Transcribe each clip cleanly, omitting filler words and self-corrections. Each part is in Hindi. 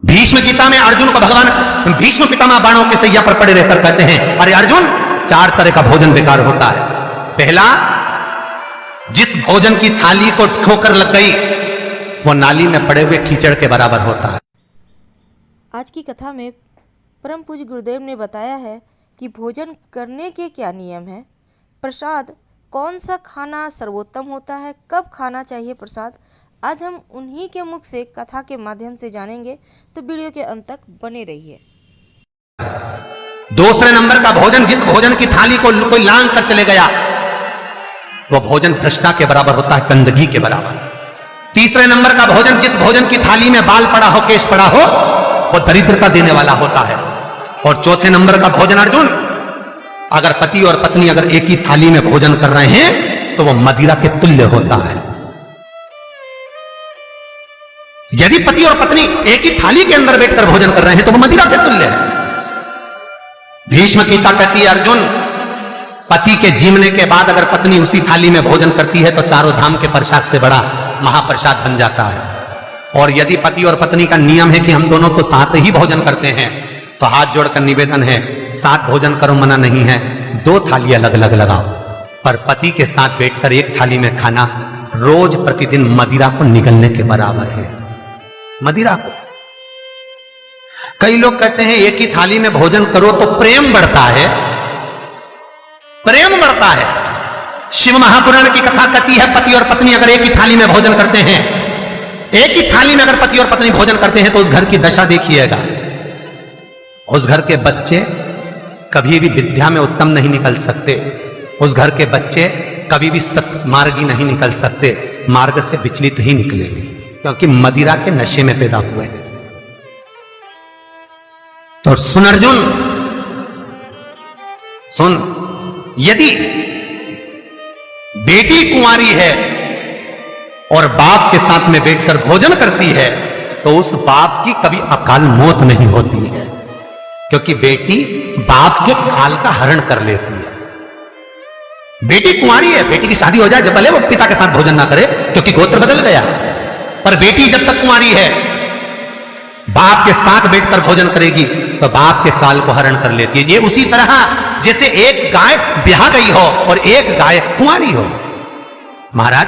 भीष्म गीता में अर्जुन को भगवान भीष्म पितामह बाणों के सैया पर पड़े रहकर कहते हैं, अरे अर्जुन, 4 तरह का भोजन बेकार होता है। पहला, जिस भोजन की थाली को ठोकर लग गई वो नाली में पड़े हुए कीचड़ के बराबर होता है। आज की कथा में परम पूज्य गुरुदेव ने बताया है कि भोजन करने के क्या नियम हैं, प्रसाद कौन सा खाना सर्वोत्तम होता है, कब खाना चाहिए प्रसाद। आज हम उन्हीं के मुख से कथा के माध्यम से जानेंगे, तो वीडियो के अंत तक बने रहिए। दूसरे नंबर का भोजन, जिस भोजन की थाली को कोई लांग कर चले गया वो भोजन भ्रष्टा के बराबर होता है, गंदगी के बराबर। तीसरे नंबर का भोजन, जिस भोजन की थाली में बाल पड़ा हो, केश पड़ा हो, वो दरिद्रता देने वाला होता है। और चौथे नंबर का भोजन अर्जुन, अगर पति और पत्नी अगर एक ही थाली में भोजन कर रहे हैं तो वो मदिरा के तुल्य होता है। यदि पति और पत्नी एक ही थाली के अंदर बैठकर भोजन कर रहे हैं तो वो मदिरा के तुल्य है। भीष्म गीता कहती है, अर्जुन, पति के जीवने के बाद अगर पत्नी उसी थाली में भोजन करती है तो चारों धाम के प्रसाद से बड़ा महाप्रसाद बन जाता है। और यदि पति और पत्नी का नियम है कि हम दोनों तो साथ ही भोजन करते हैं तो हाथ जोड़कर निवेदन है, साथ भोजन करो, मना नहीं है, 2 थाली अलग अलग लगाओ, पर पति के साथ बैठकर एक थाली में खाना रोज प्रतिदिन मदिरा को निगलने के बराबर है। मदिरा को कई लोग कहते हैं एक ही थाली में भोजन करो तो प्रेम बढ़ता है, प्रेम बढ़ता है। शिव महापुराण की कथा कहती है, पति और पत्नी अगर एक ही थाली में भोजन करते हैं, एक ही थाली में अगर पति और पत्नी भोजन करते हैं तो उस घर की दशा देखिएगा। उस घर के बच्चे कभी भी विद्या में उत्तम नहीं निकल सकते, उस घर के बच्चे कभी भी सत्मार्गी नहीं निकल सकते, मार्ग से विचलित ही निकलेंगे, क्योंकि मदिरा के नशे में पैदा हुए हैं। तो सुन अर्जुन, सुन, यदि बेटी कुंवारी है और बाप के साथ में बैठकर भोजन करती है तो उस बाप की कभी अकाल मौत नहीं होती है, क्योंकि बेटी बाप के काल का हरण कर लेती है। बेटी कुंवारी है, बेटी की शादी हो जाए, जब भले वो पिता के साथ भोजन ना करे क्योंकि गोत्र बदल गया, पर बेटी जब तक कुंवारी है बाप के साथ बैठकर भोजन करेगी तो बाप के काल को हरण कर लेती है। ये उसी तरह जैसे एक गाय ब्याह गई हो और एक गाय कुंवारी हो। महाराज,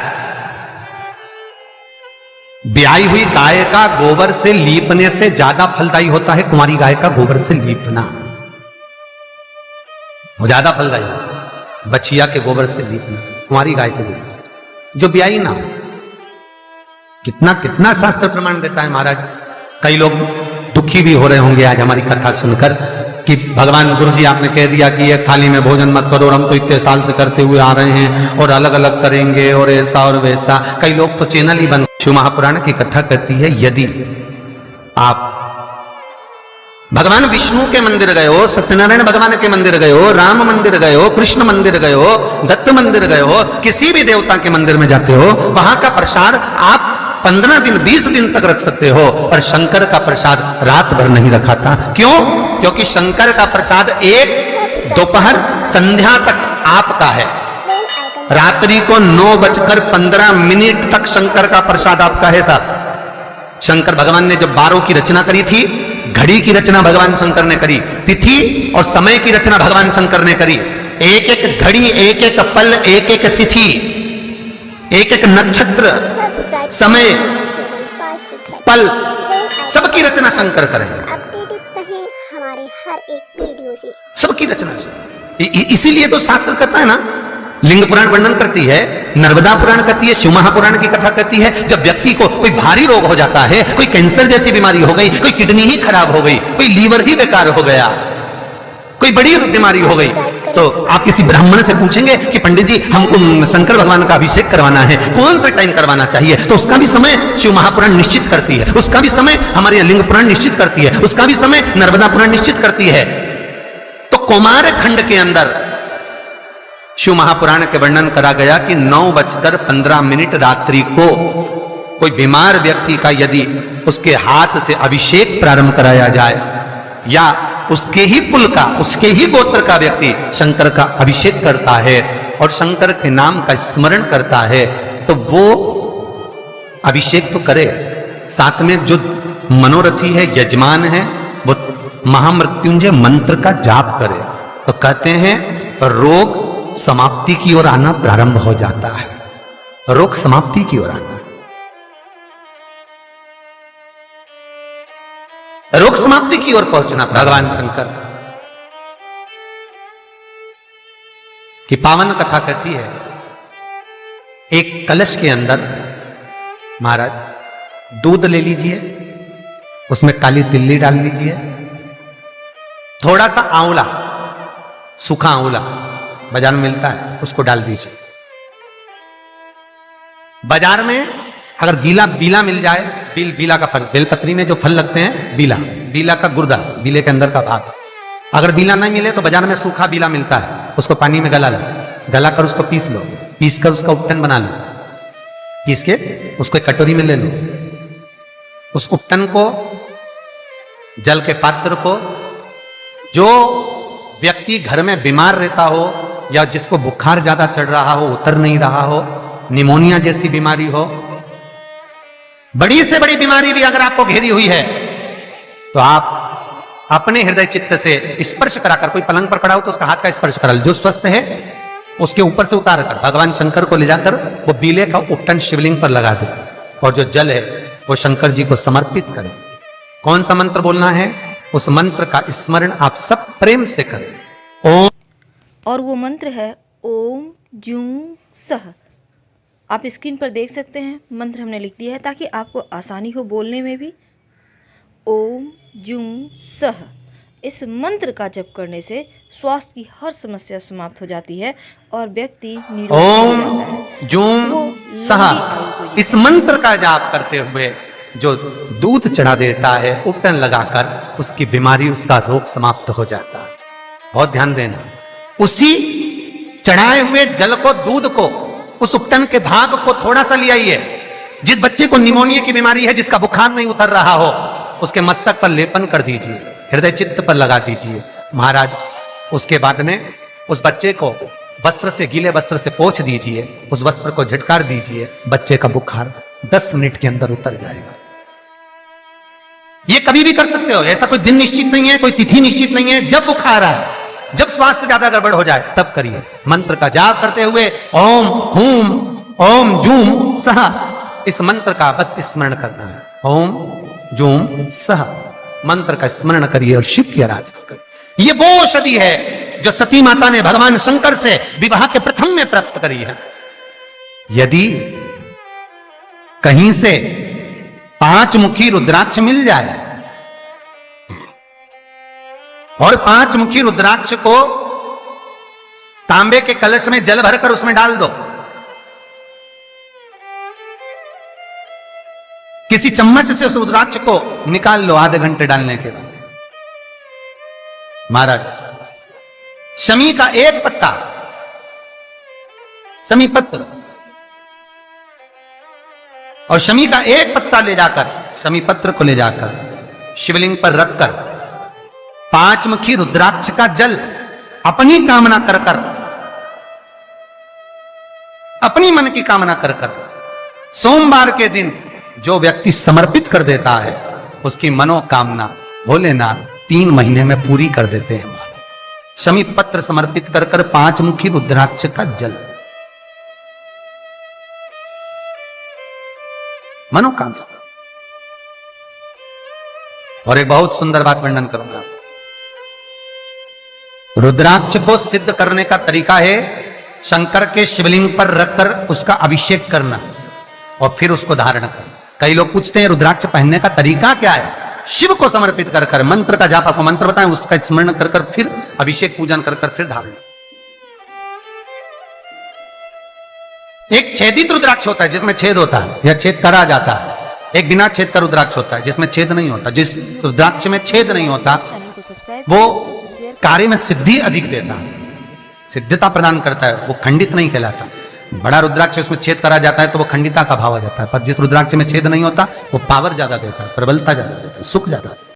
ब्याही हुई गाय का गोबर से लीपने से ज्यादा फलदायी होता है कुंवारी गाय का गोबर से लीपना, वो ज्यादा फलदायी होता। बछिया के गोबर से लीपना, कुंवारी गाय के गोबर से जो ब्याही ना हो। कितना कितना शास्त्र प्रमाण देता है महाराज। कई लोग दुखी भी हो रहे होंगे आज हमारी कथा सुनकर कि भगवान गुरुजी आपने कह दिया कि एक थाली में भोजन मत करो और हम तो इतने साल से करते हुए आ रहे हैं और अलग अलग करेंगे और ऐसा और वैसा। कई लोग तो चैनल ही बंद। शिव महापुराण की कथा कहती है, यदि आप भगवान विष्णु के मंदिर गए हो, सत्यनारायण भगवान के मंदिर गए हो, राम मंदिर गए हो, कृष्ण मंदिर गए हो, दत्त मंदिर गए हो, किसी भी देवता के मंदिर में जाते हो, वहां का प्रसाद आप 15 दिन 20 दिन तक रख सकते हो, पर शंकर का प्रसाद रात भर नहीं रखा था। क्यों? क्योंकि शंकर का प्रसाद एक दोपहर संध्या तक आपका है, रात्रि को 9:15 तक शंकर का प्रसाद आपका है साहब। शंकर भगवान ने जब 12 की रचना करी थी, घड़ी की रचना भगवान शंकर ने करी, तिथि और समय की रचना भगवान शंकर ने करी। एक एक घड़ी, एक एक पल, एक एक तिथि, एक एक नक्षत्र, समय, पल, सबकी रचना शंकर करेंगे। हमारे हर एक वीडियो से सबकी रचना से। इसीलिए तो शास्त्र कहता है ना, लिंग पुराण वर्णन करती है, नर्मदा पुराण कहती है, शिव महापुराण की कथा कहती है, जब व्यक्ति को कोई भारी रोग हो जाता है, कोई कैंसर जैसी बीमारी हो गई, कोई किडनी ही खराब हो गई, कोई लीवर ही बेकार हो गया, कोई बड़ी बीमारी हो गई, तो आप किसी ब्राह्मण से पूछेंगे कि पंडित जी हमको शंकर भगवान का अभिषेक करवाना है, कौन सा टाइम करवाना चाहिए, तो उसका भी समय शिव महापुराण निश्चित करती है, उसका भी समय हमारे लिंग पुराण निश्चित करती है, उसका भी समय नर्मदा पुराण निश्चित करती है। तो कौमार खंड के अंदर शिव महापुराण के वर्णन करा गया कि 9:15 रात्रि को कोई बीमार व्यक्ति का यदि उसके हाथ से अभिषेक प्रारंभ कराया जाए या उसके ही कुल का, उसके ही गोत्र का व्यक्ति शंकर का अभिषेक करता है और शंकर के नाम का स्मरण करता है, तो वो अभिषेक तो करे, साथ में जो मनोरथी है, यजमान है, वो महामृत्युंजय मंत्र का जाप करे तो कहते हैं रोग समाप्ति की ओर आना प्रारंभ हो जाता है। रोग समाप्ति की ओर आना, रोग समाप्ति की ओर पहुंचना। भगवान शंकर की पावन कथा कहती है, एक कलश के अंदर महाराज दूध ले लीजिए, उसमें काली तिल्ली डाल लीजिए, थोड़ा सा आंवला, सूखा आंवला बाजार में मिलता है, उसको डाल दीजिए। बाजार में अगर बीला मिल जाए, बीला का फल, बेलपत्री में जो फल लगते हैं, बीला का गुर्दा, बीले के अंदर का भाग, अगर बीला नहीं मिले तो बाजार में सूखा बीला मिलता है, उसको पानी में गला कर उसको पीस लो, पीस कर उसका उपटन बना लो, पीस के उसको एक कटोरी में ले लो। उस उपटन को, जल के पात्र को, जो व्यक्ति घर में बीमार रहता हो या जिसको बुखार ज्यादा चढ़ रहा हो, उतर नहीं रहा हो, निमोनिया जैसी बीमारी हो, बड़ी से बड़ी बीमारी भी अगर आपको घेरी हुई है, तो आप अपने हृदय चित्त से स्पर्श कराकर, कोई पलंग पर पड़ा हो तो उसका हाथ का स्पर्श करा, जो स्वस्थ है उसके ऊपर से उतार कर भगवान शंकर को ले जाकर वो बीले का उपटन शिवलिंग पर लगा दे और जो जल है वो शंकर जी को समर्पित करें। कौन सा मंत्र बोलना है, उस मंत्र का स्मरण आप सब प्रेम से करें। ओम, और वो मंत्र है ओम जूं सह। आप स्क्रीन पर देख सकते हैं, मंत्र हमने लिख दिया है ताकि आपको आसानी हो बोलने में भी। ओम जूं सह, इस मंत्र का जप करने से स्वास्थ्य की हर समस्या समाप्त हो जाती है और व्यक्ति निरोगी हो जाता है। ओम जूं सह, इस मंत्र का जाप करते हुए जो दूध चढ़ा देता है उपटन लगाकर, उसकी बीमारी, उसका रोग समाप्त हो जाता है। बहुत ध्यान देना, उसी चढ़ाए हुए जल को, दूध को, उस उपटन के भाग को थोड़ा सा ले आइए। जिस बच्चे को निमोनिया की बीमारी है, जिसका बुखार नहीं उतर रहा हो, उसके मस्तक पर लेपन कर दीजिए, हृदय चित्त पर लगा दीजिए महाराज। उसके बाद में उस बच्चे को वस्त्र से, गीले वस्त्र से पोंछ दीजिए, उस वस्त्र को झटकार दीजिए, बच्चे का बुखार 10 मिनट के अंदर उतर जाएगा। ये कभी भी कर सकते हो, ऐसा कोई दिन निश्चित नहीं है, कोई तिथि निश्चित नहीं है। जब बुखार आए, जब स्वास्थ्य ज्यादा गड़बड़ हो जाए, तब करिए। मंत्र का जाप करते हुए ओम हूम ओम जूम सह, इस मंत्र का बस स्मरण करना है। ओम जूम सह मंत्र का स्मरण करिए और शिव की आराधना करिए। ये वो औषधि है जो सती माता ने भगवान शंकर से विवाह के प्रथम में प्राप्त करी है। यदि कहीं से 5 मुखी रुद्राक्ष मिल जाए और 5 मुखी रुद्राक्ष को तांबे के कलश में जल भरकर उसमें डाल दो, किसी चम्मच से उस रुद्राक्ष को निकाल लो आधे घंटे डालने के बाद। महाराज, शमी का एक पत्ता, शमी पत्र, और शमी का एक पत्ता ले जाकर, शमी पत्र को ले जाकर शिवलिंग पर रखकर 5 मुखी रुद्राक्ष का जल अपनी कामना कर कर, अपनी मन की कामना कर कर, सोमवार के दिन जो व्यक्ति समर्पित कर देता है, उसकी मनोकामना भोलेनाथ 3 महीने में पूरी कर देते हैं। शमी पत्र समर्पित कर कर 5 मुखी रुद्राक्ष का जल, मनोकामना। और एक बहुत सुंदर बात वर्णन करूंगा। रुद्राक्ष को सिद्ध करने का तरीका है शंकर के शिवलिंग पर रखकर उसका अभिषेक करना और फिर उसको धारण करना। कई लोग पूछते हैं रुद्राक्ष पहनने का तरीका क्या है? शिव को समर्पित कर कर मंत्र का जाप, आपको मंत्र बताएं, उसका स्मरण कर कर फिर अभिषेक पूजन कर कर फिर धारण। एक छेदित रुद्राक्ष होता है जिसमें छेद होता है या छेद करा जाता है, एक बिना छेद का रुद्राक्ष होता है जिसमें छेद नहीं होता। जिस रुद्राक्ष में छेद नहीं होता वो कार्य में सिद्धि अधिक देता है, सिद्धता प्रदान करता है, वो खंडित नहीं कहलाता। बड़ा रुद्राक्ष उसमें छेद करा जाता है तो वो खंडिता का भाव आ जाता है, पर जिस रुद्राक्ष में छेद नहीं होता वो पावर ज्यादा देता है, प्रबलता ज्यादा देता है, सुख ज्यादा देता है।